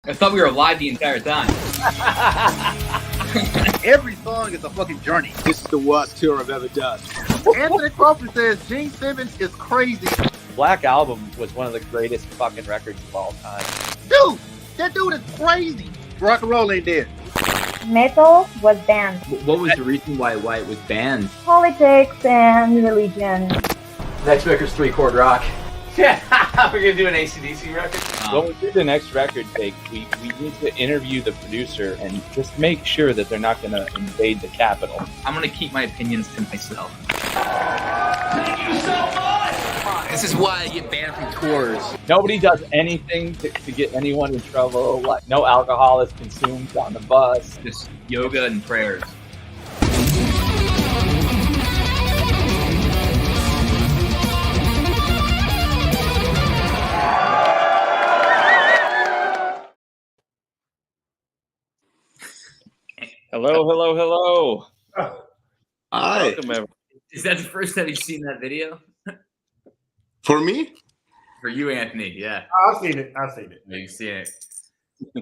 I thought we were live the entire time. Every song is a fucking journey. This is the worst tour I've ever done. Anthony Crawford says Gene Simmons is crazy. Black Album was one of the greatest fucking records of all time. Dude, that dude is crazy. Rock and roll ain't dead. Metal was banned. What was the reason why White was banned? Politics and religion. Next record's 3-chord rock. Yeah, we're gonna do an AC/DC record. When we do the next record, Jake, we need to interview the producer and just make sure that they're not gonna invade the Capitol. I'm gonna keep my opinions to myself. Thank you so much! This is why I get banned from tours. Nobody does anything to get anyone in trouble. What? No alcohol is consumed on the bus. Just yoga and prayers. Hello. Hi. Welcome, everyone. Is that the first time you've seen that video? For me? For you, Anthony, yeah. I've seen it. You've seen it.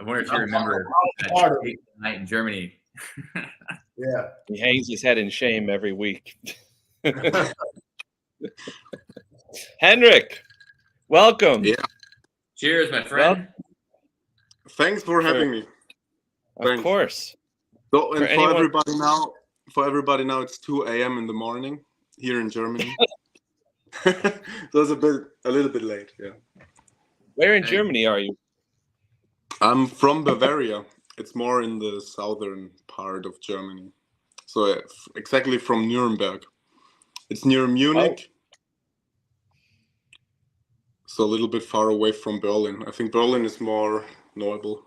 I wonder if you remember part of that night in Germany. Yeah. He hangs his head in shame every week. Henrik, welcome. Yeah. Cheers, my friend. Thanks for having me. Of course. So, and For for everybody now, it's 2 a.m. in the morning here in Germany. So it's a little bit late, yeah. Where in Germany are you? I'm from Bavaria. It's more in the southern part of Germany. So exactly from Nuremberg. It's near Munich. So a little bit far away from Berlin. I think Berlin is more knowable.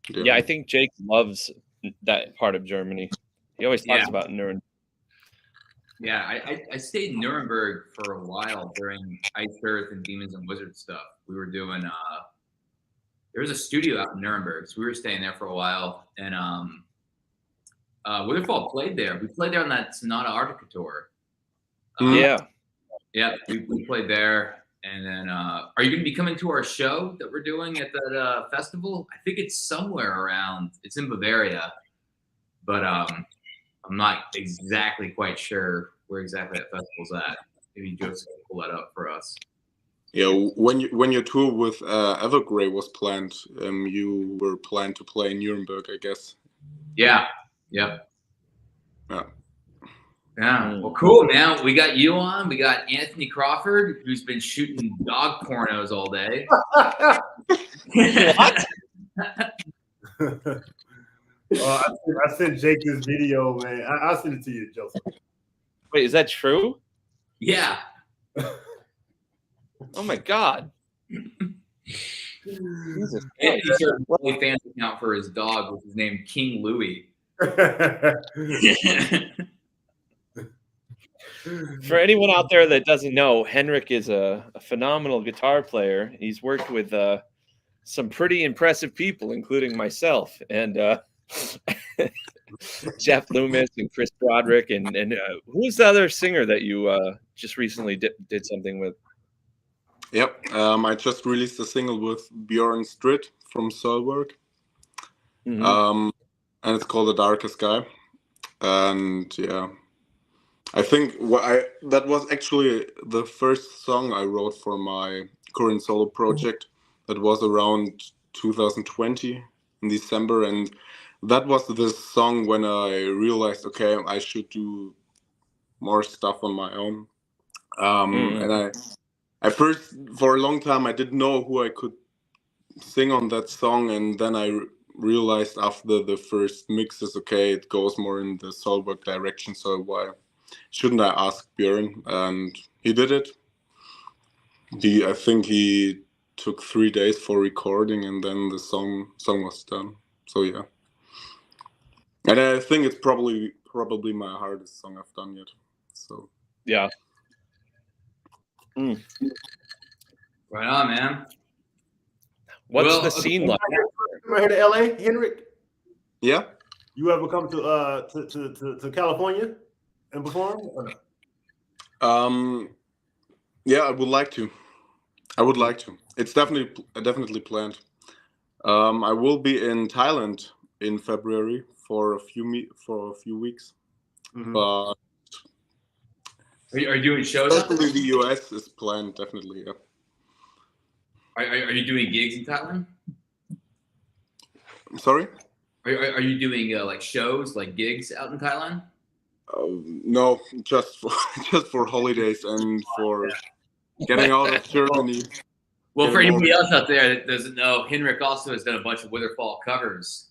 Yeah, I think Jake loves that part of Germany. He always talks about Nuremberg. Yeah, I stayed in Nuremberg for a while during Ice Earth and Demons and Wizards stuff. We were doing there was a studio out in Nuremberg, so we were staying there for a while. And Witherfall played there. We played there on that Sonata Arctica tour. Yeah, we played there. And then, are you going to be coming to our show that we're doing at that festival? I think it's somewhere around. It's in Bavaria, but I'm not exactly quite sure where exactly that festival's at. Maybe Joseph can pull that up for us. Yeah, when your tour with Evergrey was planned, you were planned to play in Nuremberg, I guess. Yeah. Yep. Yeah. Yeah. Well, cool, man. We got you on. We got Anthony Crawford, who's been shooting dog pornos all day. What? I sent Jake this video, man. I'll send it to you, Joseph. Wait, is that true? Yeah. Oh my God. Jesus. Yeah, he's got a OnlyFans account for his dog, which is named King Louie. For anyone out there that doesn't know, Henrik is a phenomenal guitar player. He's worked with some pretty impressive people, including myself and Jeff Loomis and Chris Broderick. And who's the other singer that you just recently did something with? Yep. I just released a single with Bjorn Stritt from Soilwork. Mm-hmm. And it's called The Darkest Sky. And yeah. I think that was actually the first song I wrote for my current solo project. That was around 2020 in December, and that was the song when I realized, okay, I should do more stuff on my own. And I first, for a long time, I didn't know who I could sing on that song, and then I realized after the first mixes, okay, it goes more in the Soilwork direction, so why shouldn't I ask Björn? And he did it. I think he took 3 days for recording, and then the song was done. So yeah, and I think it's probably my hardest song I've done yet. So yeah. Right on, man. What's the scene like? Come here to LA, Henrik. Yeah. You ever come to California and perform? Or no? Yeah, I would like to. I would like to. It's definitely planned. I will be in Thailand in February for a few weeks, but Are you doing shows? especially the US is planned, definitely. Yeah. Are you doing gigs in Thailand? I'm sorry. Are you doing like shows, like gigs out in Thailand? No, just for holidays and for getting out of Germany. Well, for anybody else out there that doesn't know, Henrik also has done a bunch of Witherfall covers.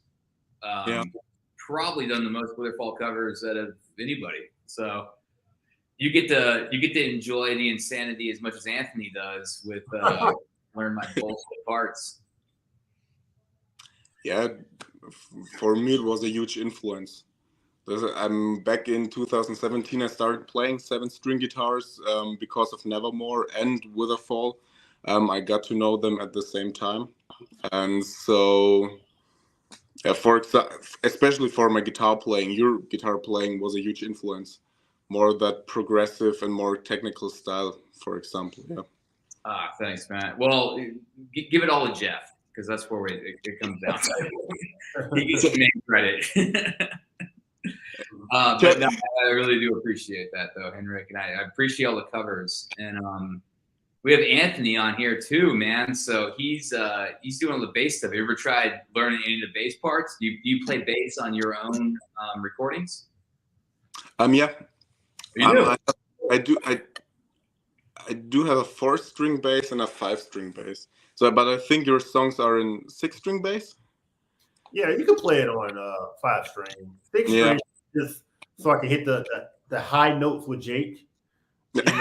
Probably done the most Witherfall covers out of anybody. So you get to enjoy the insanity as much as Anthony does with learn my bullshit parts. Yeah, for me it was a huge influence. I'm back in 2017. I started playing 7-string guitars because of Nevermore and Witherfall. I got to know them at the same time, and so yeah, especially for my guitar playing, your guitar playing was a huge influence. More that progressive and more technical style, for example. Yeah. Thanks, Matt. Well, give it all to Jeff, because that's where it comes down to. He gets the main credit. But no, I really do appreciate that, though, Henrik, and I appreciate all the covers. And we have Anthony on here too, man. So he's doing all the bass stuff. Have you ever tried learning any of the bass parts? Do you play bass on your own recordings? Yeah. You do? I do have a 4-string bass and a 5-string bass. So, but I think your songs are in 6-string bass. Yeah, you can play it on 5-string. 6-string, just so I can hit the high notes with Jake. You know?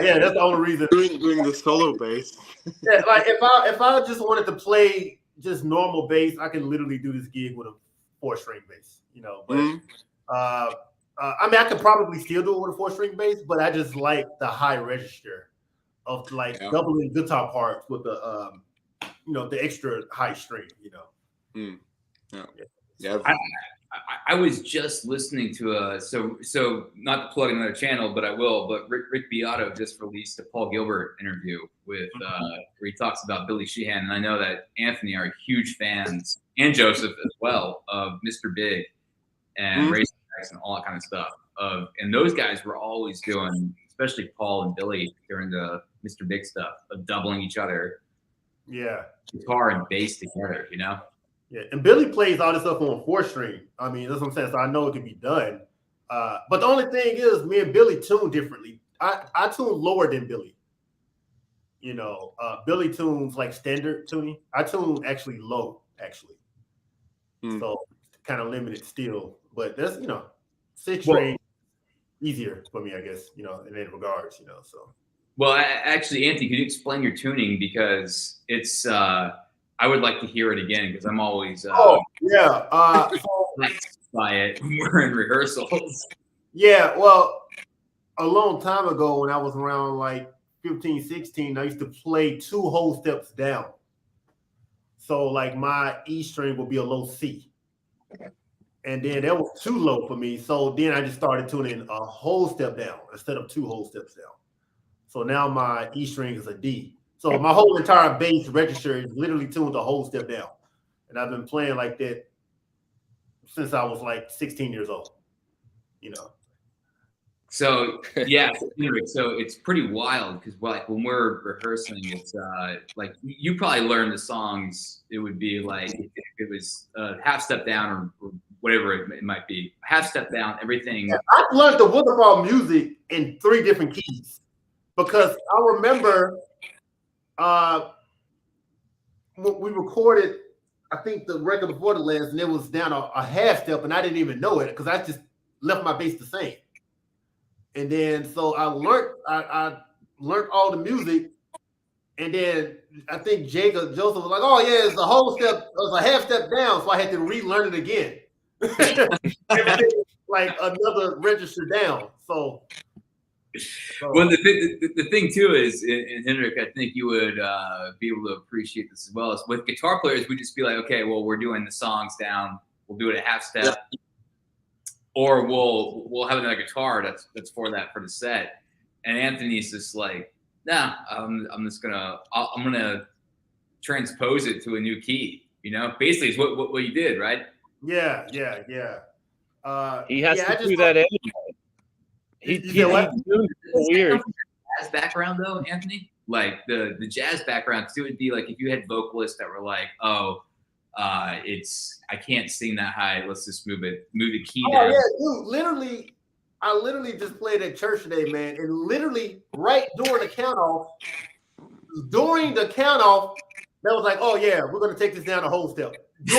yeah, that's the only reason. Doing the solo bass. Yeah, like if I just wanted to play just normal bass, I can literally do this gig with a 4-string bass. You know, but I mean, I could probably still do it with a 4-string bass, but I just like the high register of like doubling guitar parts with the the extra high string. You know. Yeah. I was just listening to so not to plug another channel, but I will. But Rick Beato just released a Paul Gilbert interview with where he talks about Billy Sheehan, and I know that Anthony are huge fans, and Joseph as well, of Mr. Big and Race and all that kind of stuff. And those guys were always doing, especially Paul and Billy during the Mr. Big stuff, of doubling each other. Yeah. Guitar and bass together, you know? Yeah, and Billy plays all this stuff on 4-string. I mean, that's what I'm saying. So I know it can be done. But the only thing is, me and Billy tune differently. I tune lower than Billy. You know, Billy tunes like standard tuning. I tune actually low, actually. So kind of limited still. But that's, 6-string easier for me, I guess, in that regards, so. Well, actually, Anthony, could you explain your tuning? Because it's, I would like to hear it again because I'm always by it when we're in rehearsals. Yeah, well, a long time ago when I was around like 15, 16, I used to play 2 whole steps down. So like my E string would be a low C. And then that was too low for me. So then I just started tuning a whole step down instead of 2 whole steps down. So now my E string is a D. So my whole entire bass register is literally tuned a whole step down. And I've been playing like that since I was like 16 years old, So yeah, so it's pretty wild because like when we're rehearsing, it's like you probably learn the songs. It would be like if it was half step down or whatever it might be, half step down, everything. Yeah, I learned the Witherfall music in 3 different keys because I remember when we recorded, I think the record before the last, and it was down a half step, and I didn't even know it because I just left my bass the same. And then so I learned all the music, and then I think Joseph was like, "Oh yeah, it's a whole step, it was a half step down," so I had to relearn it again, like another register down. So well, the thing too is, and Henrik, I think you would be able to appreciate this as well. Is with guitar players, we just be like, okay, well, we're doing the songs down. We'll do it a half step, or we'll have another guitar that's for the set. And Anthony's just like, nah, I'm gonna transpose it to a new key. You know, basically, is what you did, right? Yeah. He has yeah, to do that anyway. He's weird. Jazz background though, Anthony. Like the jazz background, because it would be like if you had vocalists that were like, oh, I can't sing that high. Let's just move the key down. Oh yeah, dude. I literally just played at church today, man, and literally right during the count off, that was like, oh yeah, we're gonna take this down a whole step. So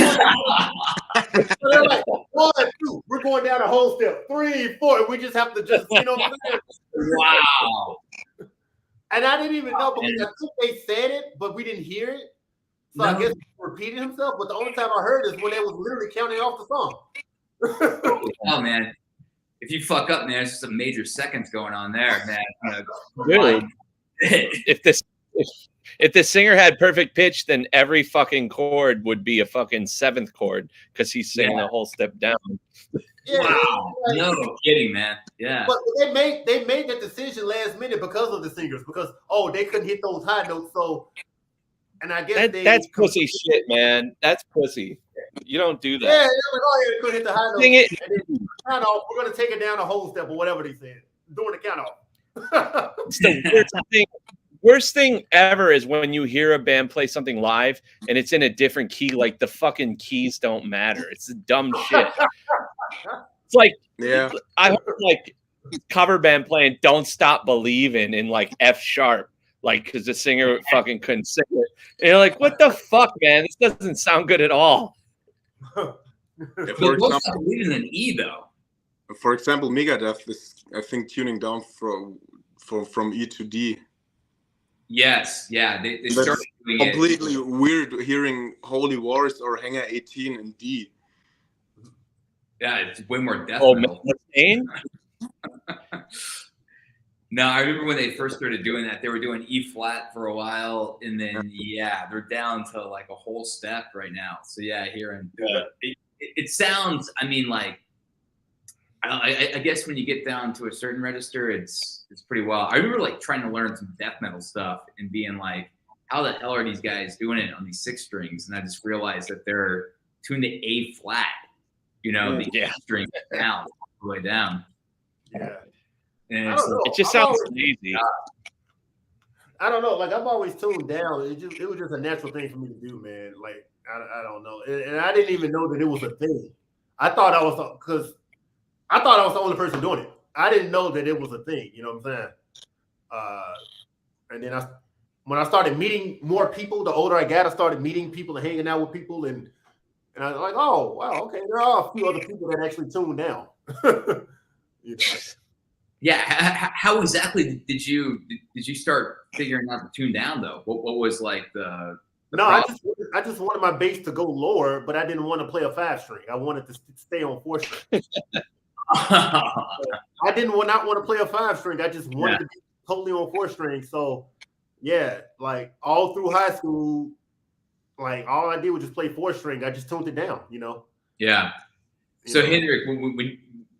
they're like, 1, 2, we're going down a whole step. 3, 4, we just have to just, Wow. And I didn't even know because I think they said it, but we didn't hear it. So I guess he repeated himself. But the only time I heard is when they was literally counting off the song. Oh man, if you fuck up, man, there's some major seconds going on there, man. Dude, if the singer had perfect pitch, then every fucking chord would be a fucking 7th chord because he's singing a whole step down. Yeah, wow, no kidding, man. Yeah, but they made that decision last minute because of the singers, because they couldn't hit those high notes. So, and I guess that's pussy shit, man. That's pussy. You don't do that. Yeah, they're like, they couldn't hit the high notes. Sing it. And then count off, we're gonna take it down a whole step or whatever they said during the count off. It's the worst thing ever is when you hear a band play something live and it's in a different key, like the fucking keys don't matter. It's the dumb shit. It's like, I heard like cover band playing "Don't Stop Believing" in like F sharp, like because the singer fucking couldn't sing it. And you're like, what the fuck, man? This doesn't sound good at all. For example, believing in E though. For example, Megadeth is, I think, tuning down from E to D. Yes, yeah, they started doing completely weird hearing Holy Wars or Hangar 18 in D. Yeah, it's way more death metal. No, I remember when they first started doing that, they were doing E flat for a while, and then they're down to like a whole step right now. So hearing it sounds. I mean, like I guess when you get down to a certain register, it's pretty wild. I remember like trying to learn some death metal stuff and being like, how the hell are these guys doing it on these 6 strings? And I just realized that they're tuned to A flat. You know, the E string down, all the way down. Yeah. And it just sounds lazy. I don't know. Like I've always tuned down. It was just a natural thing for me to do, man. Like I don't know, and I didn't even know that it was a thing. I thought I was the only person doing it. I didn't know that it was a thing. You know what I'm saying? And then when I started meeting more people, the older I got, I started meeting people and hanging out with people, and I was like, oh wow, okay, there are a few other people that actually tune down. You know. Yeah, how exactly did you start figuring out to tune down though? What was like the I just wanted my bass to go lower, but I didn't want to play a 5-string. I wanted to stay on 4-string. I did not want to play a 5-string. I just wanted to be totally on 4-string. So like all through high school, like all I did was just play 4-string. I just tuned it down, you know. Yeah. So Henrik,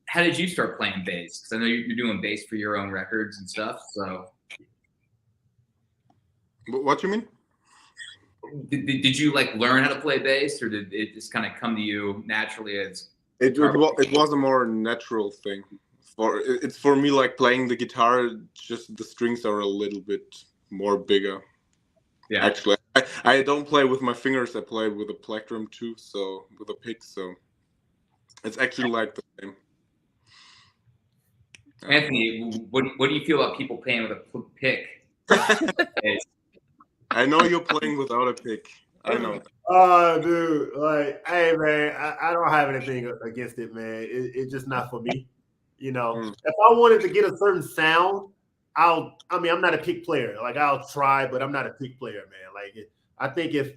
how did you start playing bass? Because I know you're doing bass for your own records and stuff. So, what do you mean? Did you like learn how to play bass, or did it just kind of come to you naturally as? It was a more natural thing. It's for me like playing the guitar. Just the strings are a little bit more bigger. Yeah. Actually, I don't play with my fingers. I play with a plectrum too. So with a pick. So it's actually like the same. Anthony, what do you feel about people playing with a pick? I know you're playing without a pick. I know. Oh, dude, like, hey, man, I don't have anything against it, man. It's just not for me. You know, if I wanted to get a certain sound, I'm not a pick player. Like, I'll try, but I'm not a pick player, man. Like, I think if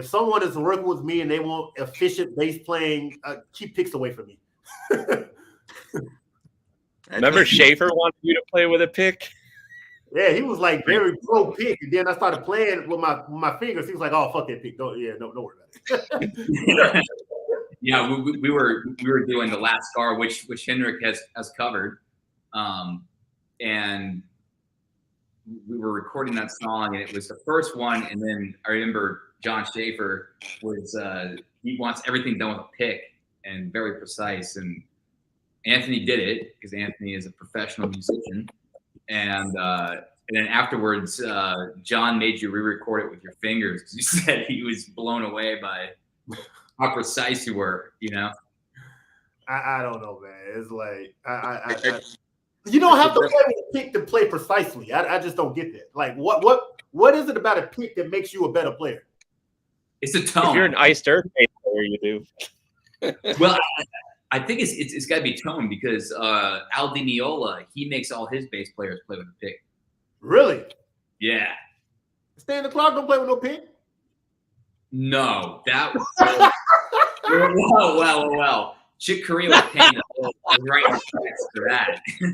someone is working with me and they want efficient bass playing, keep picks away from me. Remember Schaefer wanted you to play with a pick? Yeah, he was like very pro pick, and then I started playing with my fingers. He was like, "Oh, fuck that pick! Don't worry about it." Yeah, we were doing the last scar, which Henrik has covered, and we were recording that song, and it was the first one. And then I remember John Schaefer was he wants everything done with a pick and very precise. And Anthony did it because Anthony is a professional musician. And then afterwards, John made you re-record it with your fingers because you said he was blown away by how precise you were. You know. I don't know, man. It's like you don't have to play with a pick to play precisely. I just don't get that. Like, what is it about a pick that makes you a better player? It's a tone. If you're an iced earth player, you do. Well, I think it's got to be tone because Al Di Meola, he makes all his bass players play with a pick. Really? Yeah. Stan the Clock don't play with no pick? No, that was well. Chick Corea was paying the writing checks for that. You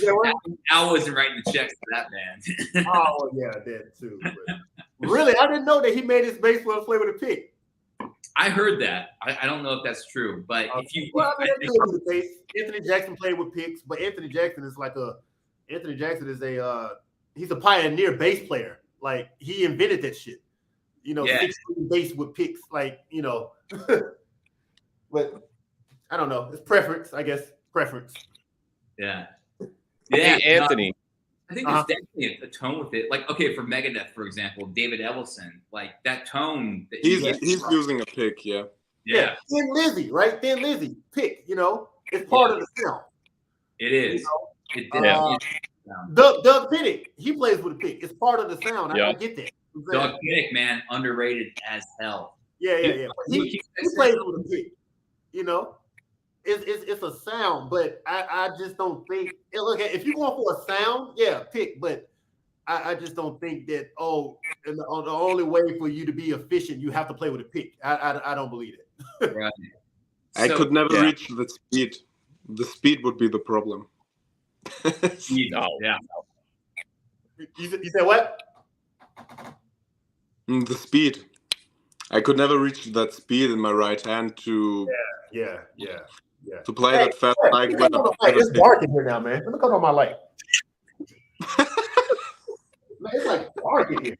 know what? Al wasn't writing the checks for that band. Oh yeah, that too. But really, I didn't know that he made his bass player play with a pick. I heard that. I don't know if that's true, but if you Anthony Jackson played with picks, but Anthony Jackson is he's a pioneer bass player. Like he invented that shit. You know, 16 bass with picks. Like, you know. But I don't know. It's preference, I guess. Preference. Yeah. Hey, Anthony. I think there's definitely a tone with it. Like, okay, for Megadeth, for example, David Ellison, like that tone. That he's using a pick, yeah. Yeah. Thin Lizzy, right? Thin Lizzy, pick, you know. It's part of the sound. It is. You know? Doug Pinnick, he plays with a pick. It's part of the sound. I get that. Doug Pinnick, man, underrated as hell. Yeah. He plays with a pick. You know, it's a sound, but I just don't think. Look, if you're going for a sound, pick. But I just don't think that. And the only way for you to be efficient, you have to play with a pick. I don't believe it. Right. I could never reach the speed. The speed would be the problem. Yeah. You said what? The speed. I could never reach that speed in my right hand to. Yeah. To play that fast like it's dark in here now, man. Let me cut on my light. It's like dark in here.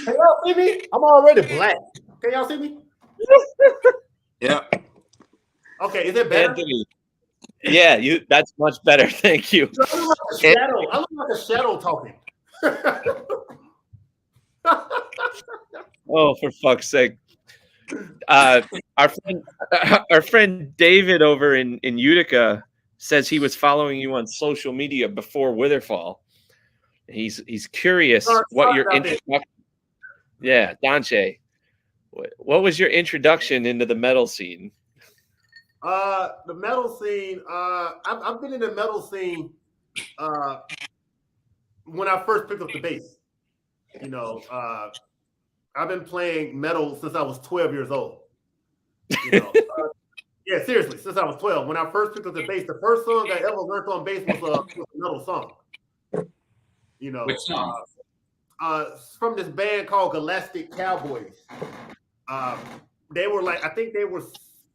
Can y'all see me? I'm already black. Can y'all see me? Yeah. Okay, is it better? Anthony. Yeah, that's much better. Thank you. I look like a shadow talking. Oh, for fuck's sake. Our friend David over in Utica says he was following you on social media before Witherfall. He's curious what your introduction. Yeah, Dante. What was your introduction into the metal scene? The metal scene. I've been in the metal scene when I first picked up the bass. You know, I've been playing metal since I was 12 years old. You know, yeah, seriously, since I was 12. When I first picked up the bass, the first song I ever learned on bass was a metal song. You know, which song? From this band called Galactic Cowboys. They were like, I think they were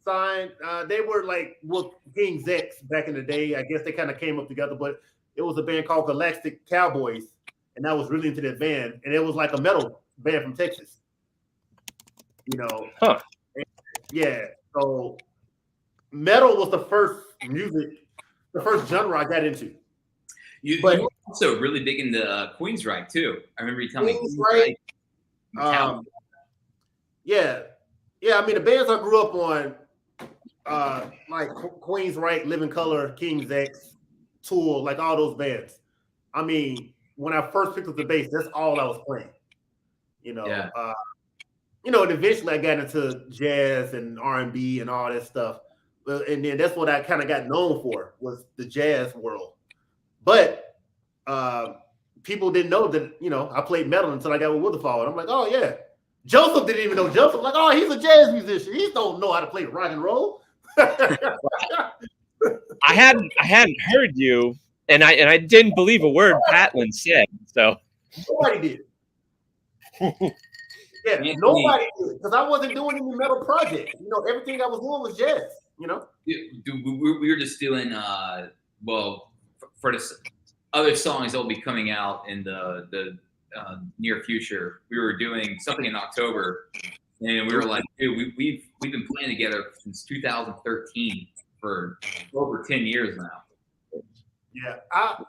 signed. They were like with King's X back in the day. I guess they kind of came up together, but it was a band called Galactic Cowboys, and I was really into that band. And it was like a metal band from Texas. You know, yeah. So metal was the first music, the first genre I got into. You were also really big into Queensryche too. I remember you telling me. Yeah. I mean, the bands I grew up on, like Queensryche, Living Colour, King's X, Tool, like all those bands. I mean, when I first picked up the bass, that's all I was playing. You know, and eventually I got into jazz and R&B and all that stuff. And then that's what I kind of got known for, was the jazz world. But people didn't know that, you know, I played metal until I got with Witherfall. And I'm like, oh, yeah. Joseph didn't even know Joseph. Like, oh, he's a jazz musician. He don't know how to play rock and roll. I hadn't heard you, and I didn't believe a word Patlin said. So nobody did. Yeah, nobody did, because I wasn't doing any metal projects. You know, everything I was doing was jazz. you know. We were just doing for the other songs that will be coming out in the near future. We were doing something in October, and we were like, dude, we've been playing together since 2013 for over 10 years now. Yeah,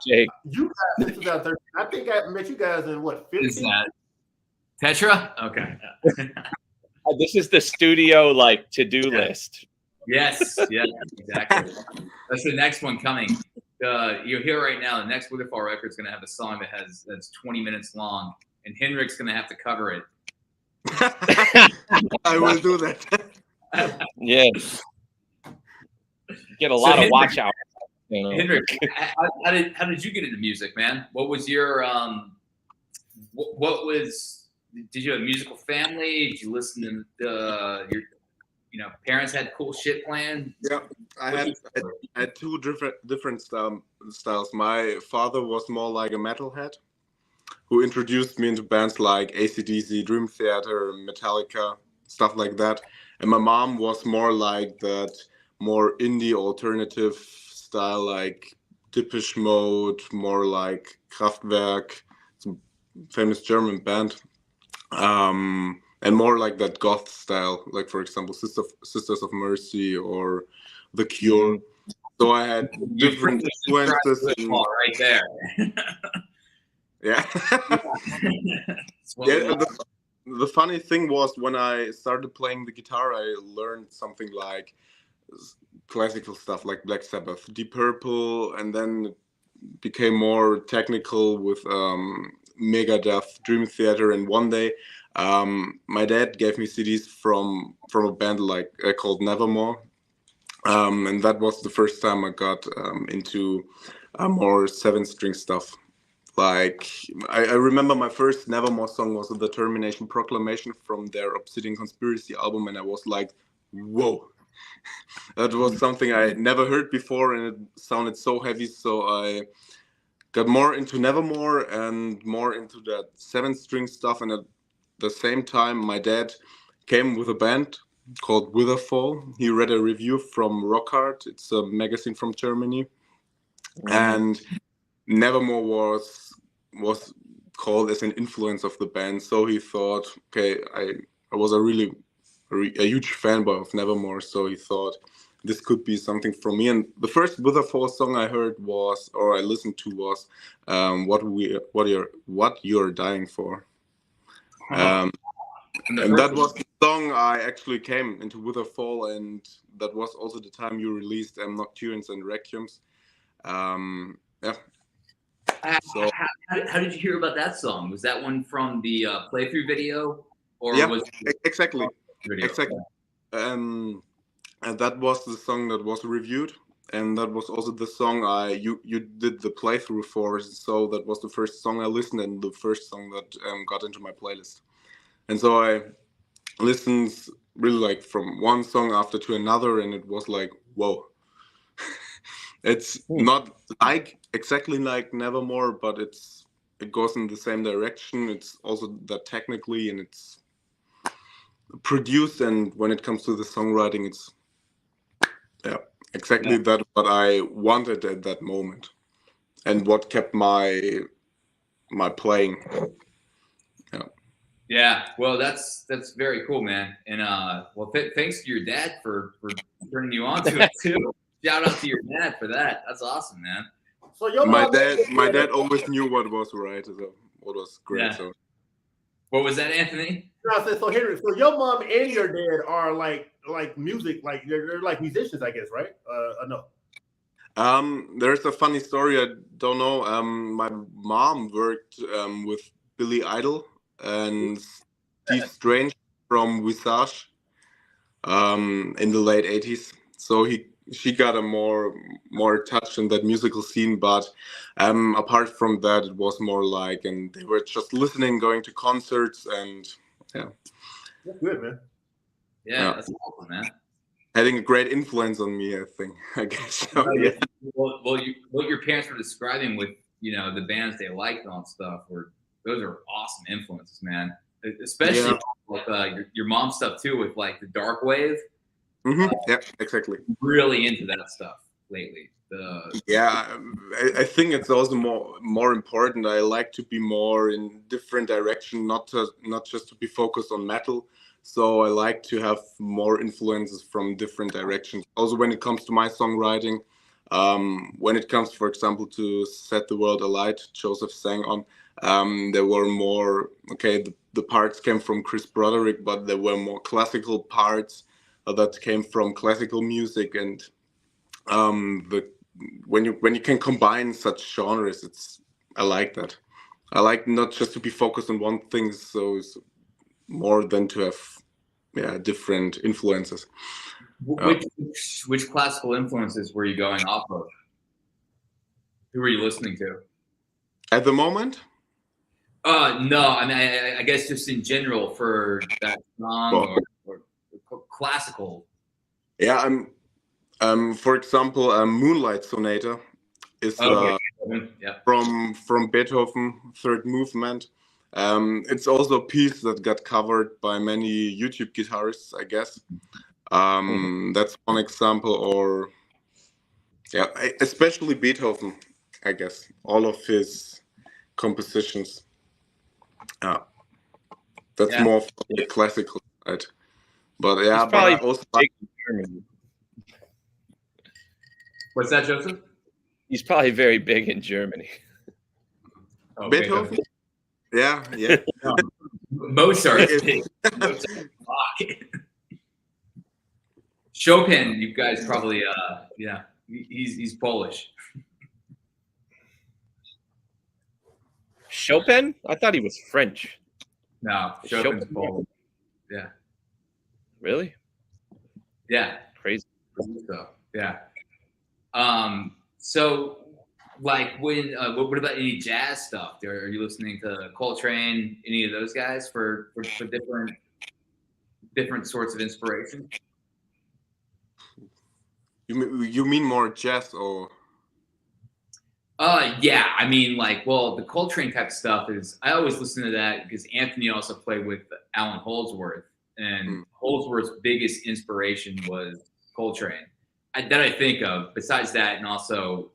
Jake. You guys in 2013. I think I met you guys in what, 15? Is that Tetra? Okay. This is the studio like to-do list. Yes, exactly. That's the next one coming. You'll hear right now, the next Witherfall record is going to have a song that's 20 minutes long, and Henrik's going to have to cover it. I will do that. Yeah. Get a lot of watch out. Henrik, how did you get into music, man? What was your did you have a musical family? Did you listen to your parents had cool shit planned? Yeah, I had two different styles. My father was more like a metalhead, who introduced me into bands like AC/DC, Dream Theater, Metallica, stuff like that. And my mom was more like that, more indie alternative style, like Depeche Mode, more like Kraftwerk, some famous German band, and more like that goth style, like for example Sisters of Mercy or The Cure. So I had different influences right there. Yeah. Yeah. The funny thing was, when I started playing the guitar, I learned something like classical stuff like Black Sabbath, Deep Purple, and then it became more technical with Megadeth, Dream Theater. And one day my dad gave me CDs from a band called Nevermore, and that was the first time I got into more 7-string stuff. Like, I remember my first Nevermore song was the Termination Proclamation from their Obsidian Conspiracy album, and I was like, whoa. That was something I never heard before, and it sounded so heavy, so I got more into Nevermore and more into that 7-string stuff. And at the same time, my dad came with a band called Witherfall. He read a review from Rock Hard. It's a magazine from Germany. And Nevermore was called as an influence of the band. So he thought, okay, I was a huge fanboy of Nevermore. So he thought this could be something for me. And the first Witherfall song I heard I listened to was What You're Dying For. And that was the song I actually came into Witherfall, and that was also the time you released Nocturnes and Requiems. Yeah. So, how did you hear about that song? Was that one from the playthrough video, or was exactly video? Exactly? And that was the song that was reviewed, and that was also the song you did the playthrough for. So that was the first song I listened, and the first song that got into my playlist. And so I listened really like from one song after to another, and it was like, whoa. It's not exactly like Nevermore, but it goes in the same direction. It's also that technically, and it's produced, and when it comes to the songwriting, it's exactly that what I wanted at that moment, and what kept my playing. Yeah, well, that's very cool, man. And thanks to your dad for turning you on to it too. Shout out to your dad for that. That's awesome, man. So my dad always knew what was right, so what was great. Yeah. So what was that, Anthony? No, I said, so Henry, so your mom and your dad are like music, like they're like musicians, I guess, right? No. There's a funny story. I don't know. My mom worked with Billy Idol and Steve Strange from Visage in the late 80s. So she got a more touch in that musical scene, but apart from that, it was more like, and they were just listening, going to concerts, and that's good, man. Yeah, that's awesome, man. Having a great influence on me, I guess. So, yeah. Well, what your parents were describing with the bands they liked and all that stuff those are awesome influences, man. Especially like your mom stuff too, with like the dark wave. Yeah, exactly. Really into that stuff lately. I think it's also more important. I like to be more in different direction, not just to be focused on metal. So I like to have more influences from different directions. Also, when it comes to my songwriting, when it comes, for example, to Set the World Alight, Joseph sang on, there were more, the parts came from Chris Broderick, but there were more classical parts that came from classical music. And when you can combine such genres, I like that. I like not just to be focused on one thing, so it's more than to have different influences. Which classical influences were you going off of? Who were you listening to? At the moment? No, I mean, I guess just in general for that song or classical. Yeah, for example, Moonlight Sonata is from Beethoven, Third Movement. It's also a piece that got covered by many YouTube guitarists, I guess. That's one example. Or especially Beethoven, I guess. All of his compositions. That's more for the classical side. But yeah, but I also like Germany. What's that, Joseph? He's probably very big in Germany. Oh, Beethoven? Yeah. Mozart. Chopin, you guys probably, he's Polish. Chopin? I thought he was French. No, Chopin's Polish. Yeah. Really? Yeah. Crazy. So, yeah. So, like, when what about any jazz stuff? Are you listening to Coltrane, any of those guys for different sorts of inspiration? You mean more jazz or? Yeah. I mean, like, well, the Coltrane type stuff is. I always listen to that because Anthony also played with Alan Holdsworth, and Holdsworth's biggest inspiration was Coltrane. That I think of. Besides that, and also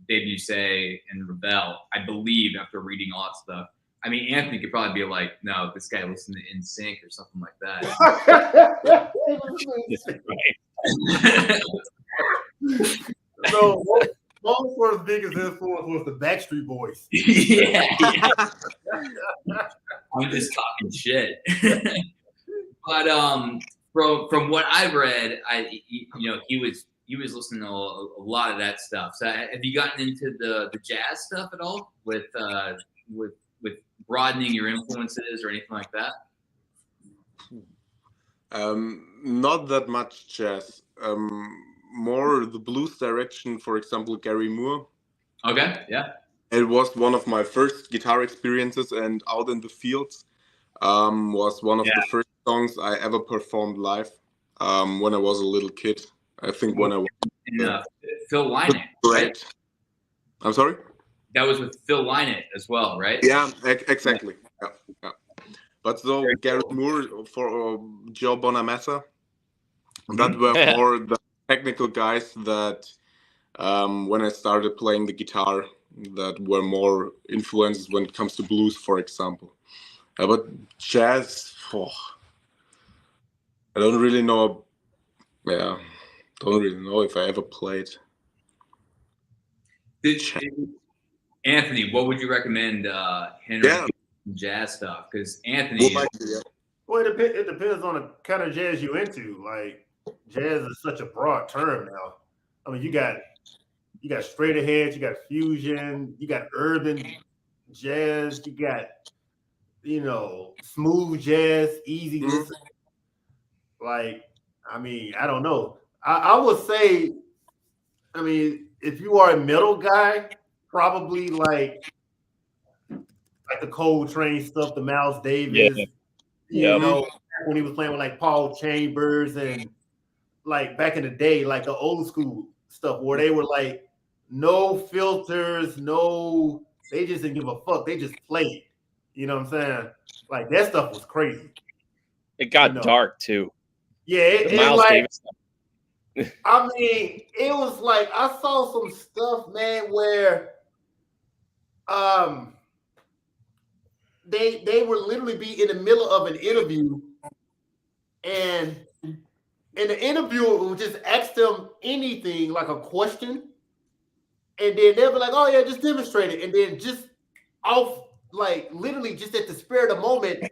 Dave Musset and Ravel, I believe after reading all that stuff. I mean, Anthony could probably be like, no, this guy listened to In Sync or something like that. So Holdsworth's biggest influence was the Backstreet Boys. Yeah. I'm just talking shit. But from what I've read, he was listening to a lot of that stuff. So have you gotten into the jazz stuff at all with broadening your influences or anything like that? Not that much jazz. More the blues direction, for example, Gary Moore. Okay, yeah. It was one of my first guitar experiences, and Out in the Fields was one of the first songs I ever performed live when I was a little kid. I think when I was Phil Lynott, right? I'm sorry? That was with Phil Lynott as well, right? Yeah, exactly. Yeah. But so Gary Moore for Joe Bonamassa, that were more the technical guys that when I started playing the guitar, that were more influences when it comes to blues, for example. But jazz, I don't really know. Yeah, don't really know if I ever played. Anthony, what would you recommend Henrik jazz stuff? Because Anthony. Well, it depends on the kind of jazz you're into. Like, jazz is such a broad term now. I mean, you got straight ahead, you got fusion, you got urban jazz, you got smooth jazz, easy listen. Like, I mean, I don't know. I would say, I mean, if you are a metal guy, probably like the Coltrane stuff, the Miles Davis, you know, when he was playing with like Paul Chambers and like back in the day, like the old school stuff where they were like no filters, they just didn't give a fuck. They just played. You know what I'm saying? Like that stuff was crazy. It got dark too. Yeah, the Miles Davis stuff I mean, it was like I saw some stuff, man, where they would literally be in the middle of an interview, and the interviewer would just ask them anything, like a question, and then they'll be like, "Oh yeah, just demonstrate it," and then just off, like literally just at the spur of the moment,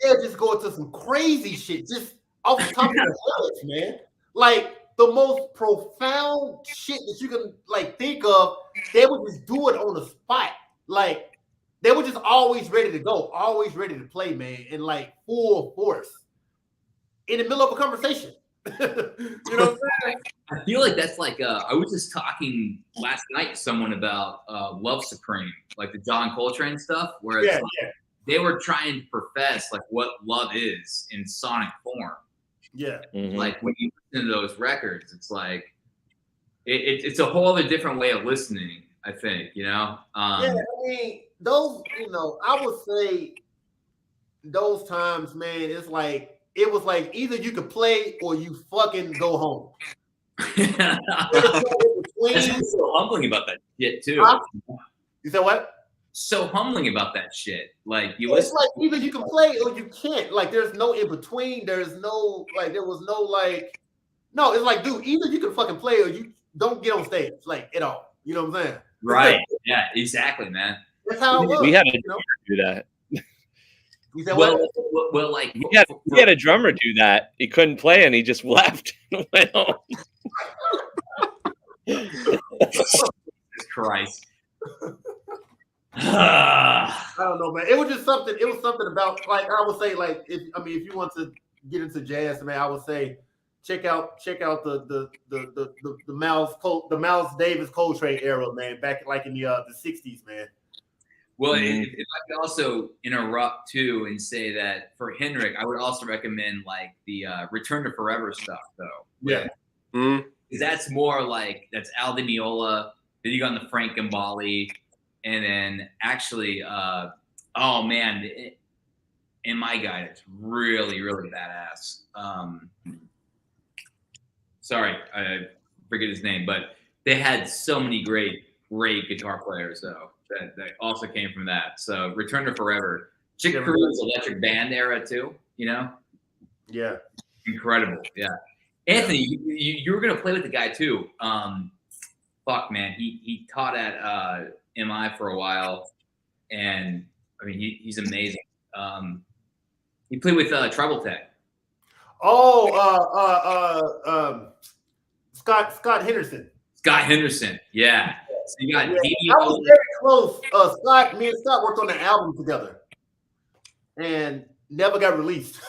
they'll just go into some crazy shit, just off the top of their heads, man. Like the most profound shit that you can like think of, they would just do it on the spot. Like they were just always ready to go, always ready to play, man, and like full force in the middle of a conversation. You know what I'm saying? I feel like that's like I was just talking last night to someone about Love Supreme, like the John Coltrane stuff, where it's they were trying to profess like what love is in sonic form. Yeah. Like when you listen to those records, it's like it's a whole other different way of listening, I think, you know? Yeah, I mean, those, you know, I would say those times, man, it was like either you could play or you fucking go home. That's so humbling about that shit too. You said what? So humbling about that shit. Like it's like either you can play or you can't. Like there's no in between. There's no like there was no like no. It's like dude, either you can fucking play or you don't get on stage like at all. You know what I'm saying? Right. Yeah. Exactly, man. That's how it was. We had a drummer do that. You said well, like we had a drummer do that. He couldn't play and he just left and went home. Jesus Christ. I don't know, man. It was just something. It was something about like I would say, like if you want to get into jazz, man, I would say check out the Miles Davis Coltrane era, man. Back like in the 60s, man. Well, if I could also interrupt too and say that for Henrik, I would also recommend like the Return to Forever stuff, though. Yeah. Because that's more like that's Al Di Meola. Then you got on the Frank Gambale. And then actually, oh man, in my guide, it's really, really badass. Sorry, I forget his name, but they had so many great guitar players though that also came from that. So Return to Forever, Chick Corea's Electric Band era too, you know? Yeah. Incredible, yeah. Anthony, you were gonna play with the guy too. Fuck man, he taught at MI for a while, and I mean he's amazing. He played with Tribal Tech. Scott Henderson. Scott Henderson, yeah. So you got I was very close. Me and Scott worked on an album together, and never got released.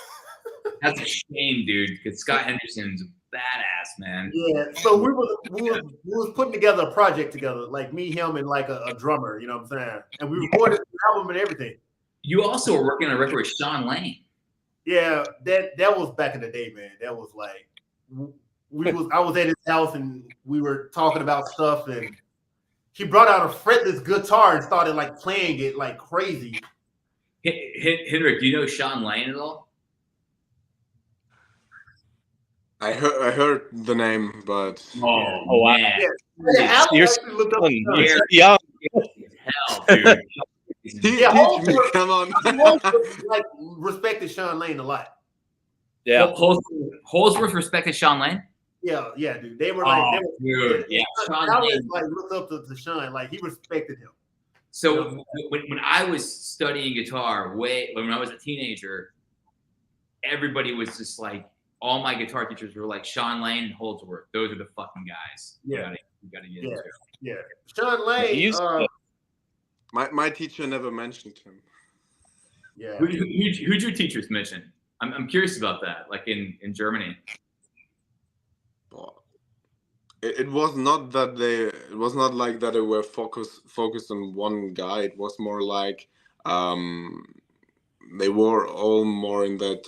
That's a shame, dude, because Scott Henderson's badass, man. Yeah, so we was putting together a project together, like me, him, and like a drummer. You know what I'm saying? And we recorded the album and everything. You also were working on a record with Sean Lane. Yeah, that was back in the day, man. That was like I was at his house and we were talking about stuff, and he brought out a fretless guitar and started like playing it like crazy. Henrik, do you know Sean Lane at all? I heard the name, but oh man, You're young. Hell, dude. Come on. Like respected Sean Lane a lot. Yeah, Holsworth respected Sean Lane. Yeah, dude. They were like, dude, yeah. Sean Lane like looked up to Sean, like he respected him. So when I was studying guitar, when I was a teenager, everybody was just like, all my guitar teachers were like Sean Lane and Holdsworth. Those are the fucking guys. Yeah, you gotta get into. Yeah, Sean Lane. My teacher never mentioned him. Yeah. Who'd your teachers mention? I'm curious about that. Like in Germany. It was not that it was not like that they were focused on one guy. It was more like they were all more in that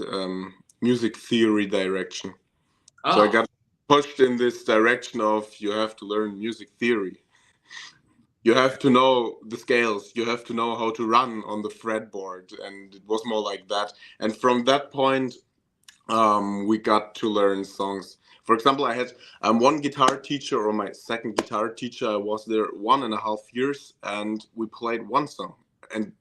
music theory direction. Oh. So I got pushed in this direction of you have to learn music theory. You have to know the scales. You have to know how to run on the fretboard, and it was more like that. And from that point, we got to learn songs. For example, I had one guitar teacher, or my second guitar teacher. I was there 1.5 years, and we played one song, and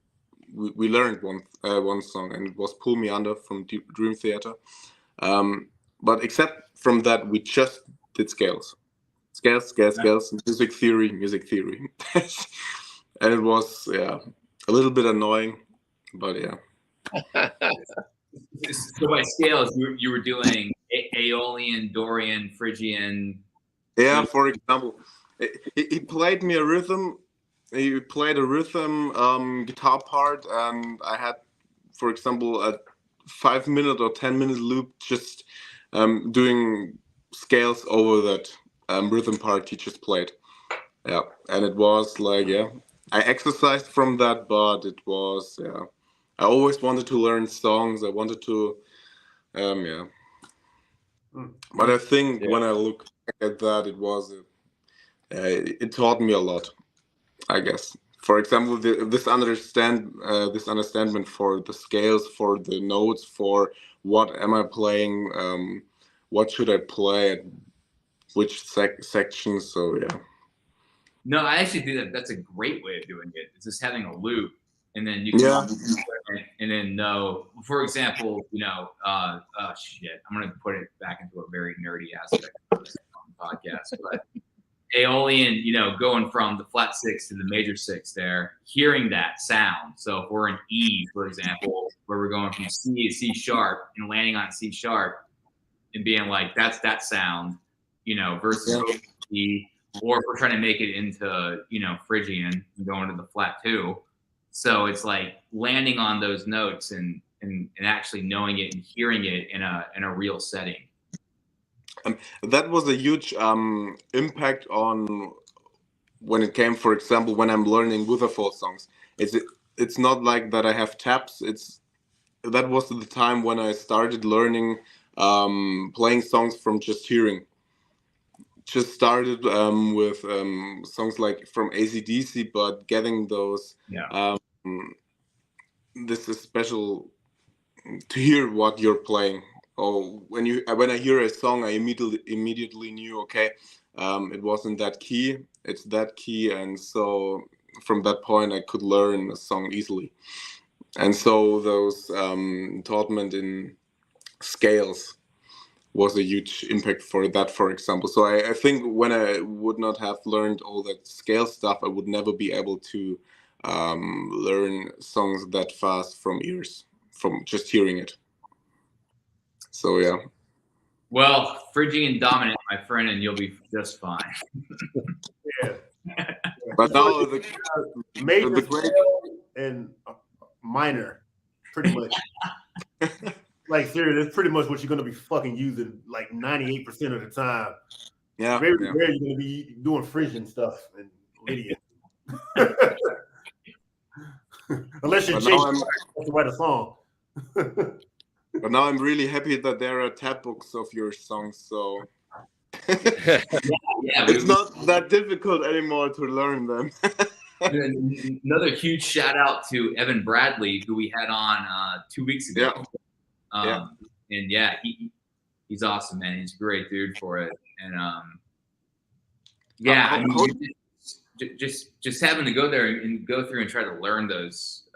we learned one song, and it was "Pull Me Under" from Dream Theater. But except from that, we just did scales, music theory, and it was a little bit annoying, but yeah. So by scales, you were doing Aeolian, Dorian, Phrygian. Yeah, for example, he played me a rhythm. He played a rhythm guitar part, and I had, for example, a 5-minute or 10-minute loop just doing scales over that rhythm part he just played. Yeah, and it was like, I exercised from that, but it was, I always wanted to learn songs. I wanted to, But I think when I look at that, it was, it taught me a lot, I guess. For example, this understanding for the scales, for the notes, for what am I playing, what should I play at which section. So yeah. No, I actually think that's a great way of doing it. It's just having a loop, and then you can and then know. For example, shit. I'm gonna put it back into a very nerdy aspect of this podcast, but Aeolian, going from the flat 6 to the major 6 there, hearing that sound. So if we're in E, for example, where we're going from C to C sharp and landing on C sharp and being like, that's that sound, versus E, or if we're trying to make it into, Phrygian and going to the flat 2. So it's like landing on those notes and actually knowing it and hearing it in a real setting. That was a huge impact on when it came, for example, when I'm learning Witherfall songs. It's not like that I have tabs. That was the time when I started learning playing songs from just hearing. Just started with songs like from AC/DC, but getting those. This is special to hear what you're playing. Oh, when I hear a song, I immediately knew, okay, it wasn't that key, it's that key, and so from that point I could learn a song easily. And so those taught me in scales was a huge impact for that, for example. So I think when I would not have learned all that scale stuff, I would never be able to learn songs that fast from ears, from just hearing it. So yeah. Well, Phrygian dominant, my friend, and you'll be just fine. But now the major and minor, pretty much. Like seriously, that's pretty much what you're gonna be fucking using like 98% of the time. Yeah. Very rare you're gonna be doing Phrygian stuff and Lydian. Unless you're changing to write a song. But now I'm really happy that there are tab books of your songs, so it's not that difficult anymore to learn them. Another huge shout out to Evan Bradley, who we had on 2 weeks ago. And he's awesome, man. He's a great dude for it. And just having to go there and go through and try to learn those.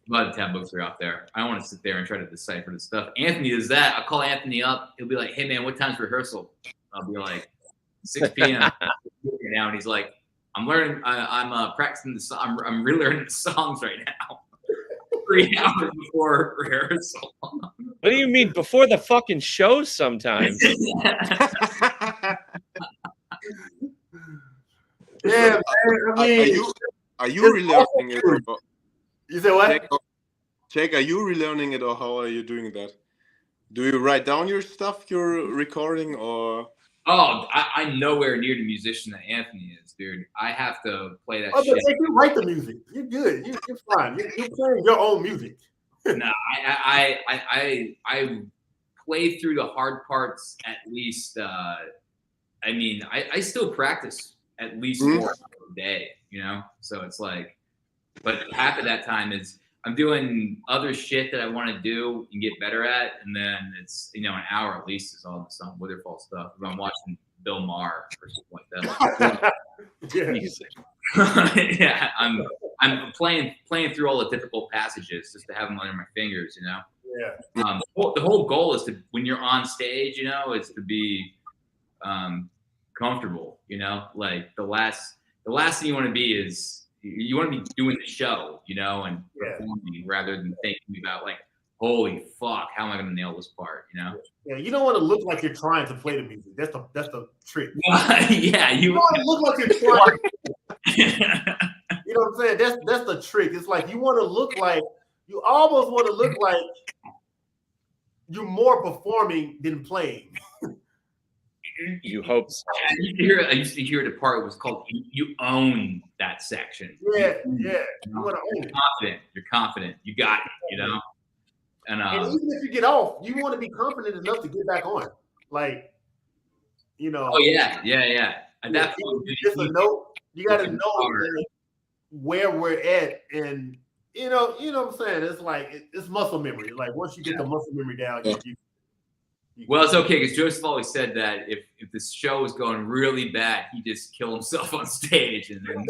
A lot of tab books are out there. I don't want to sit there and try to decipher the stuff. Anthony does that. I'll call Anthony up. He'll be like, "Hey man, what time's rehearsal?" I'll be like, 6 p.m. now, and he's like, "I'm learning. I'm practicing the song. I'm relearning the songs right now." 3 hours before rehearsal. What do you mean before the fucking show? Sometimes. Yeah, I mean, are you relearning it? You said what? Jake, are you relearning it, or how are you doing that? Do you write down your stuff you're recording, or? Oh, I'm nowhere near the musician that Anthony is, dude. I have to play that shit. You write the music. You're good. You're fine. You're playing your own music. No, I play through the hard parts at least. I still practice at least 4 hours a day, So it's like, but half of that time is I'm doing other shit that I want to do and get better at, and then it's an hour at least is all the Witherfall stuff. If I'm watching Bill Maher or something like that. Yeah, I'm playing through all the difficult passages just to have them under my fingers, Yeah. The whole goal is to, when you're on stage, is to be comfortable. Like the last thing you want to be is you want to be doing the show, and performing rather than thinking about like, holy fuck, how am I going to nail this part? Yeah, you don't want to look like you're trying to play the music. That's the trick. Yeah, you want to look like you're trying. You know what I'm saying? That's the trick. It's like you almost want to look like you're more performing than playing. You hope so. I used to hear the part was called "You own that section." Yeah. You want to own it. You're confident. You got it. And even if you get off, you want to be confident enough to get back on. Like, Oh yeah. At that point, just a note. You got to know where we're at, and you know what I'm saying. It's like it's muscle memory. Like once you get the muscle memory down, well, it's okay because Joseph always said that if the show is going really bad, he just kill himself on stage, and then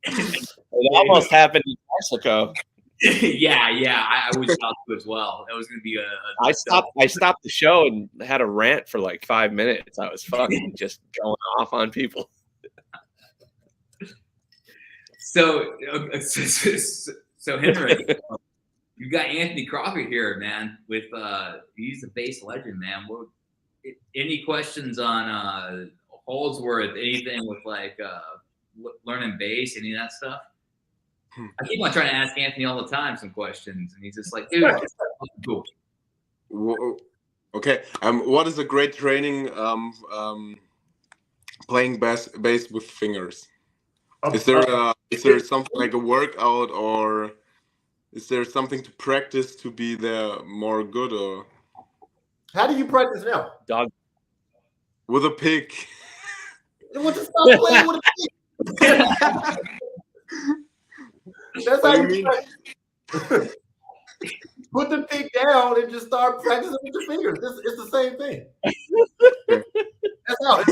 it almost happened in Mexico. Yeah, I was out to as well. That was going to be I stopped the show and had a rant for like 5 minutes. I was fucking just going off on people. So Henrik, you got Anthony Crawford here, man. With he's a bass legend, man. Any questions on Holdsworth? Anything with like learning bass? Any of that stuff? I keep on trying to ask Anthony all the time some questions, and he's just like, dude, it's cool. Okay. What is a great training playing bass with fingers? Is there something like a workout, or is there something to practice to be there more good? Or how do you practice now? Dog with a pick. Stop playing with a pick. That's how you mean. Put the pick down and just start practicing with your fingers. It's the same thing. That's how.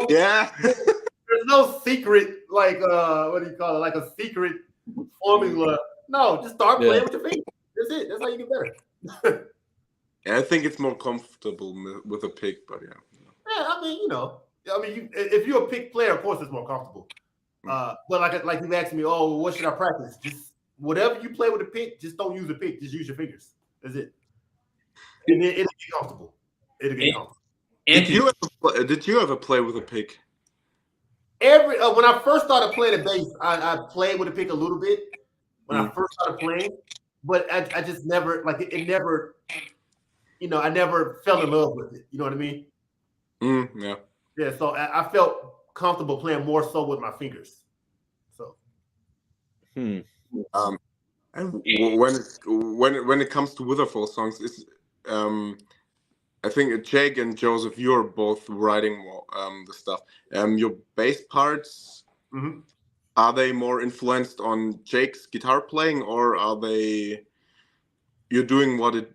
Yeah. There's no secret, like what do you call it? Like a secret formula. No, just start playing with your fingers. That's it. That's how you get better. Yeah, I think it's more comfortable with a pick, but yeah. Yeah, I mean, if you're a pick player, of course, it's more comfortable. But like you've asked me, what should I practice? Just whatever you play with a pick, just don't use a pick. Just use your fingers. That's it. And it'll be comfortable. It'll get comfortable. Did you ever play with a pick? When I first started playing the bass, I played with a pick a little bit when I first started playing, but I just never it never, I never fell in love with it. You know what I mean? Yeah. Yeah. So I felt comfortable playing more so with my fingers. So. And when it comes to Witherfall songs, I think Jake and Joseph, you're both writing the stuff. Your bass parts, are they more influenced on Jake's guitar playing, or are you're doing what it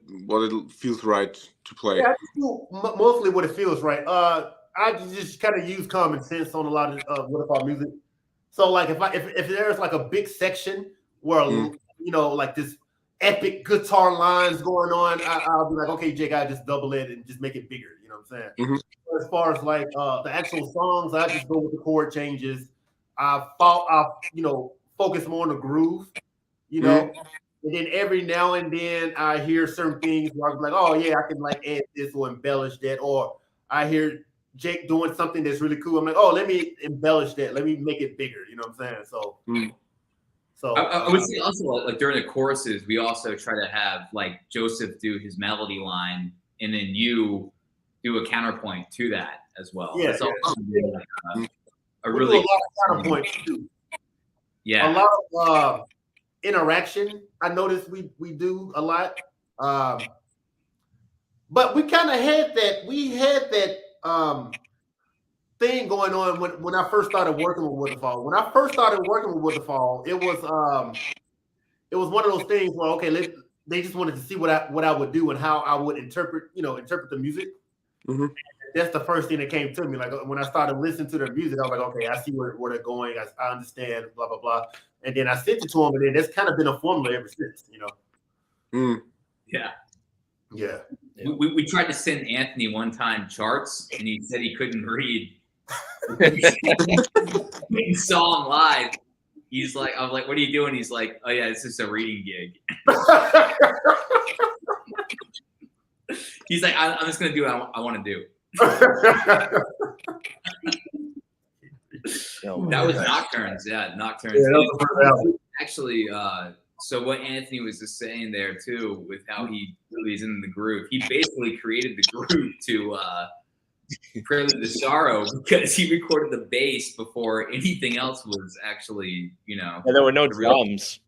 feels right to play? Yeah, I do mostly what it feels right. I just kind of use common sense on a lot of Witherfall music. So like if there's like a big section where like this epic guitar lines going on, I'll be like, okay, Jake, I just double it and just make it bigger. You know what I'm saying? As far as like the actual songs, I just go with the chord changes. I focus more on the groove, and then every now and then I hear certain things where I'm like, oh yeah, I can like add this or embellish that, or I hear Jake doing something that's really cool. I'm like, oh, let me embellish that. Let me make it bigger. You know what I'm saying? So. So I would say also like during the choruses, we also try to have like Joseph do his melody line, and then you do a counterpoint to that as well. Yeah, That's also a really do a lot of counterpoints too. Yeah, a lot of interaction. I noticed we do a lot, but we kind of had that. We had that thing going on when I first started working with Witherfall. When I first started working with Witherfall, it was it was one of those things where okay, they just wanted to see what I would do and how I would interpret the music. Mm-hmm. That's the first thing that came to me. Like when I started listening to their music, I was like, okay, I see where they're going. I understand, blah blah blah. And then I sent it to them, and then that's kind of been a formula ever since. Yeah. Yeah. We tried to send Anthony one time charts, and he said he couldn't read. We saw him live. He's like, I was like, what are you doing? He's like, oh yeah, this is a reading gig. He's like, I'm just gonna do what I want to do. That was Nocturnes, yeah, Nocturnes. Yeah, actually, so what Anthony was just saying there too, with how he really is in the groove, he basically created the groove to Prelude to Sorrow because he recorded the bass before anything else was actually, And there were no drums.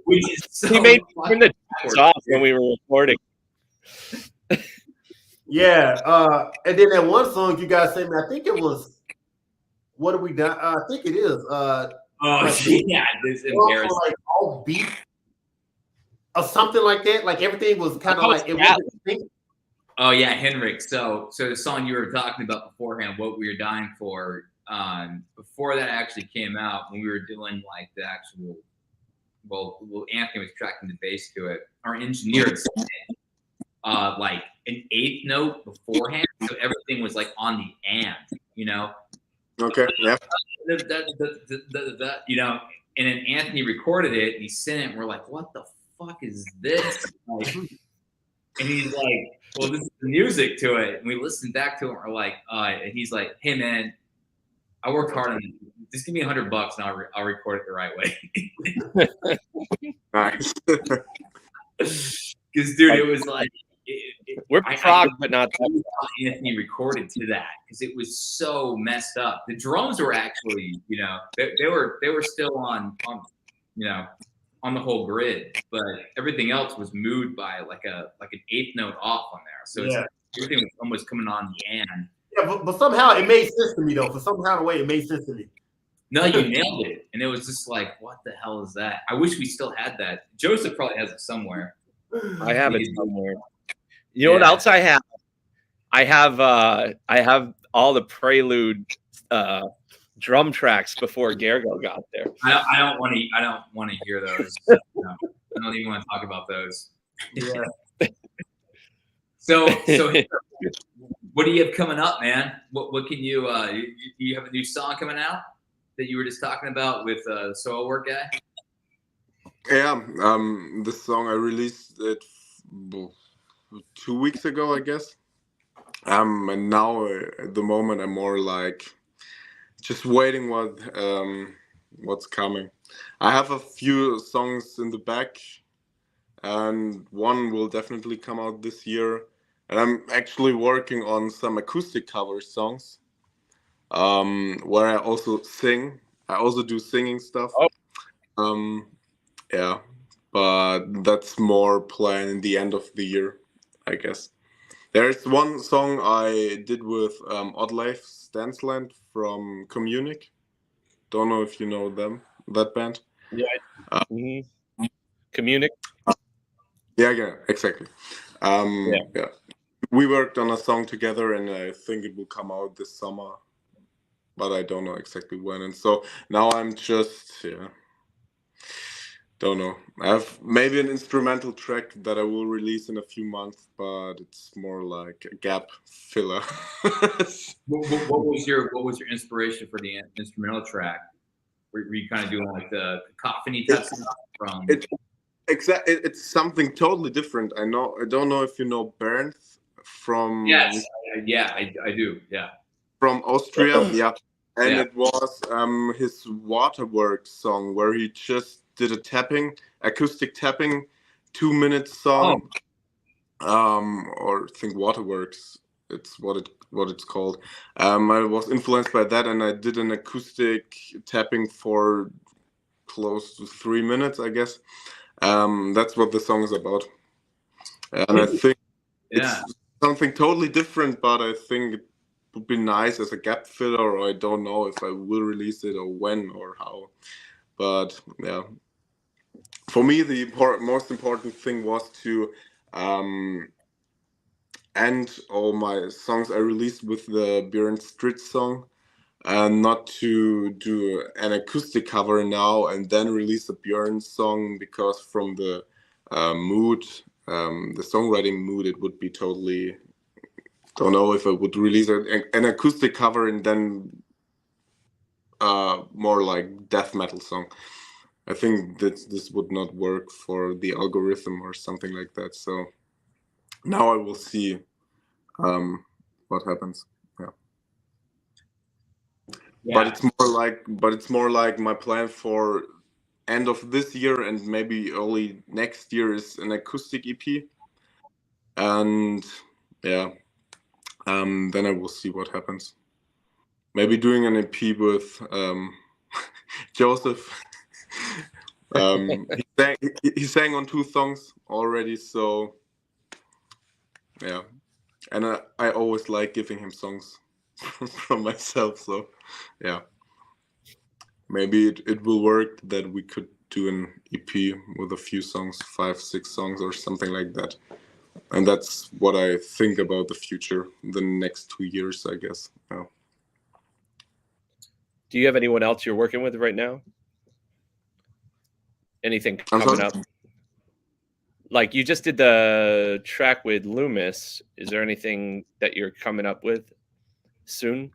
Which is so he made the drums off when we were recording. Yeah, and then that one song you guys sent me, I think it was "What Have We Done?" I think it is. Yeah, this is embarrassing. Like all beat or something like that. Like everything was kind of like it wasn't. Oh yeah, Henrik. So the song you were talking about beforehand, "What We Were Dying For," before that actually came out, when we were doing like the actual, well, Anthony was tracking the bass to it. Our engineer had sent it, like an eighth note beforehand, so everything was like on the and, Okay. Yeah. And then Anthony recorded it, and he sent it, and we're like, what the fuck is this? Like, and he's like, well, this is the music to it. And we listened back to it, and we're like, and he's like, hey man, I worked hard on it. Just give me $100 and I'll record it the right way. Nice. Because dude, it was like we're Prog, but not that. Anthony recorded to that because it was so messed up. The drums were actually, they were still on the whole grid, but everything else was moved by like an eighth note off on there. So it's everything was almost coming on the end. Yeah, but somehow it made sense to me though. For some kind of way, it made sense to me. No, you nailed it, and it was just like, what the hell is that? I wish we still had that. Joseph probably has it somewhere. I have it somewhere. You know what else I have? I have all the Prelude drum tracks before Gergo got there. I don't want to hear those. I don't even want to talk about those. Yeah. So what do you have coming up, man? What can you you have a new song coming out that you were just talking about with Soil Work guy? Yeah, this song I released it 2 weeks ago, I guess. And now at the moment I'm more like just waiting what's coming. I have a few songs in the back, and one will definitely come out this year. And I'm actually working on some acoustic cover songs, where I also sing. I also do singing stuff. Yeah, but that's more planned in the end of the year, I guess. There's one song I did with Odd Life Stansland from Communic. Don't know if you know them, that band. Yeah. Communic. Yeah, exactly. Yeah. We worked on a song together, and I think it will come out this summer, but I don't know exactly when. And so now I'm just, don't know. I have maybe an instrumental track that I will release in a few months, but it's more like a gap filler. What was your inspiration for the instrumental track? Were you kind of doing like the cacophony type stuff from? It's something totally different. I don't know if you know Bernd from. Yes, I do. Yeah. From Austria, yeah. And it was his Waterworks song where he just did a acoustic tapping, 2-minute song. Or I think Waterworks, it's what it's called. I was influenced by that, and I did an acoustic tapping for close to 3 minutes, I guess. That's what the song is about. And I think it's something totally different, but I think it would be nice as a gap filler, or I don't know if I will release it or when or how. But yeah, for me, the most important thing was to end all my songs I released with the Björn Stritt song, and not to do an acoustic cover now and then release a Björn song, because from the mood, the songwriting mood, it would be totally, don't know if I would release an acoustic cover and then more like death metal song. I think that this would not work for the algorithm or something like that. So now I will see what happens. Yeah. But it's more like my plan for end of this year and maybe early next year is an acoustic EP, and yeah, then I will see what happens. Maybe doing an EP with Joseph. He sang on 2 songs already, so yeah, and I always like giving him songs from myself, so yeah, maybe it will work that we could do an EP with a few songs, 5-6 songs or something like that. And that's what I think about the future, the next 2 years, I guess. Yeah. Do you have anyone else you're working with right now? Anything coming up? Like you just did the track with Loomis. Is there anything that you're coming up with soon?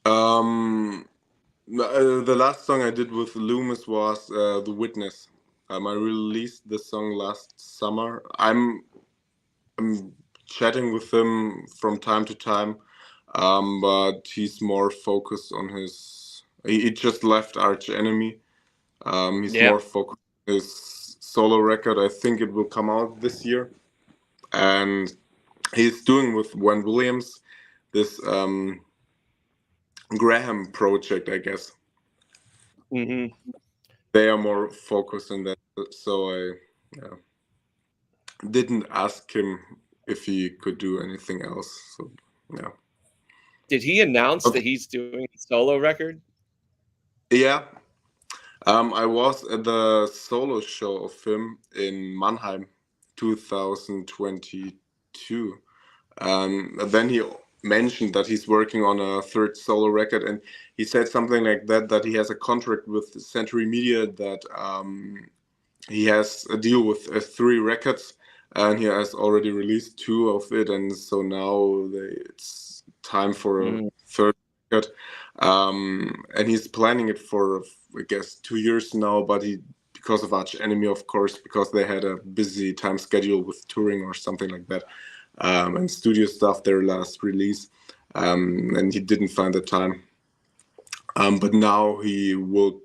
The last song I did with Loomis was The Witness. I released the song last summer. I'm chatting with him from time to time, but he's more focused on his. He just left Arch Enemy. He's more focused on his solo record. I think it will come out this year, and he's doing with Wen Williams this Graham project, I guess. Mm-hmm. They are more focused on that, so I didn't ask him if he could do anything else. So yeah. Did he announce that he's doing a solo record? Yeah. I was at the solo show of him in Mannheim, 2022. And then he mentioned that he's working on a 3rd solo record, and he said something like that he has a contract with Century Media, that he has a deal with 3 records, and he has already released 2 of it, and so now it's time for a 3rd record, and he's planning it for, I guess, 2 years now, but because of Arch Enemy, of course, because they had a busy time schedule with touring or something like that, and studio stuff, their last release, and he didn't find the time. But now he will,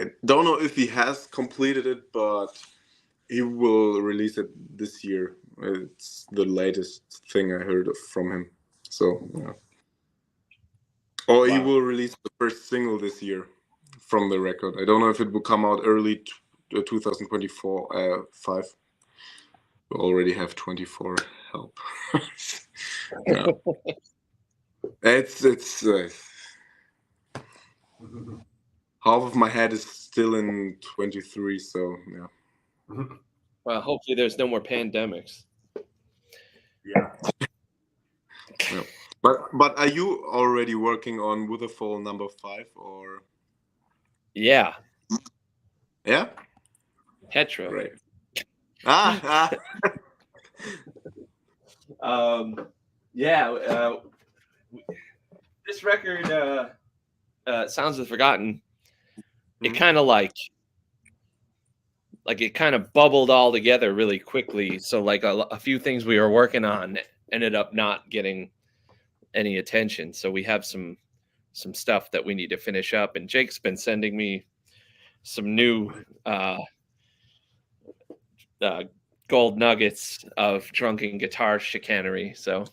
I don't know if he has completed it, but he will release it this year. It's the latest thing I heard from him. So, yeah. Or he will release the first single this year from the record. I don't know if it will come out early 2024, 5. We already have 24. Help. Yeah. It's half of my head is still in 23, so yeah. Well, hopefully there's no more pandemics. Yeah. Yeah. But are you already working on Witherfall number 5 or? Yeah. Yeah. Hetero. Great. This record, Sounds of the Forgotten, it kind of like it kind of bubbled all together really quickly. So like a few things we were working on ended up not getting any attention. So we have some stuff that we need to finish up. And Jake's been sending me some new gold nuggets of drunken guitar chicanery. So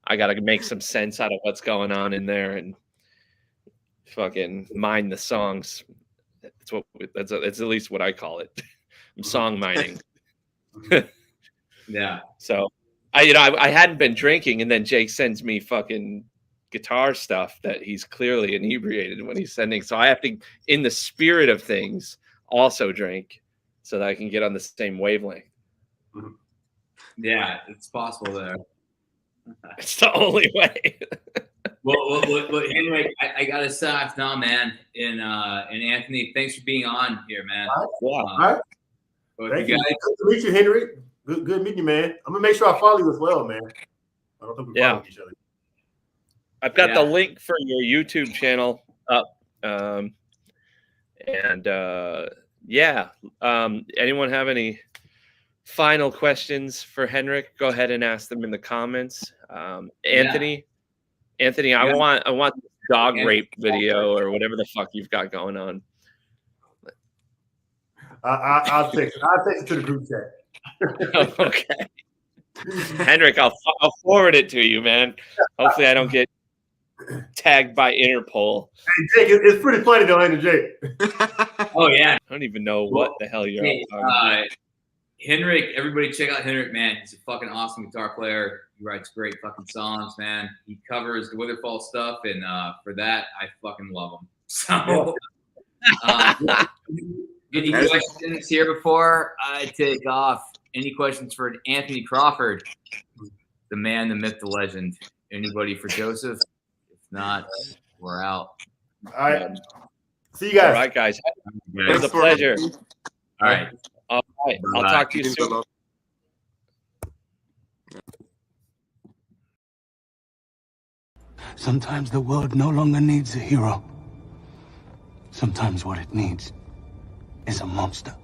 I got to make some sense out of what's going on in there and fucking mine the songs. That's at least what I call it. I'm song mining. Yeah. So I hadn't been drinking, and then Jake sends me fucking guitar stuff that he's clearly inebriated when he's sending. So I have to, in the spirit of things, also drink so that I can get on the same wavelength. Yeah, it's possible there. It's the only way. well, Henrik, I gotta sign off now, man. And Anthony, thanks for being on here, man. All right. Thank you. Good to meet you, Henrik. Good meeting you, man. I'm gonna make sure I follow you as well, man. I don't think we follow each other. I've got the link for your YouTube channel up. Anyone have any final questions for Henrik? Go ahead and ask them in the comments. Anthony, I want the dog rape video or whatever the fuck you've got going on. I'll text it to the group chat. Okay. Henrik, I'll forward it to you, man. Hopefully I don't get tagged by Interpol. Hey, Jake, it's pretty funny though, ain't it, Jake? Oh yeah. I don't even know what the hell you're talking about. Henrik, everybody check out Henrik, man. He's a fucking awesome guitar player. He writes great fucking songs, man. He covers the Witherfall stuff, and for that, I fucking love him. So, any questions here before I take off? Any questions for Anthony Crawford, the man, the myth, the legend? Anybody for Joseph? If not, we're out. All right. See you guys. All right, guys. It was a pleasure. All right. All right. I'll talk to you soon. Sometimes the world no longer needs a hero. Sometimes what it needs is a monster.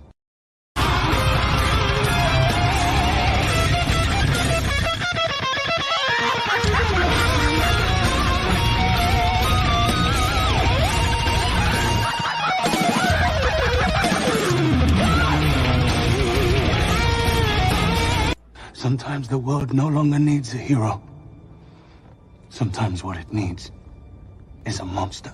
Sometimes the world no longer needs a hero. Sometimes what it needs is a monster.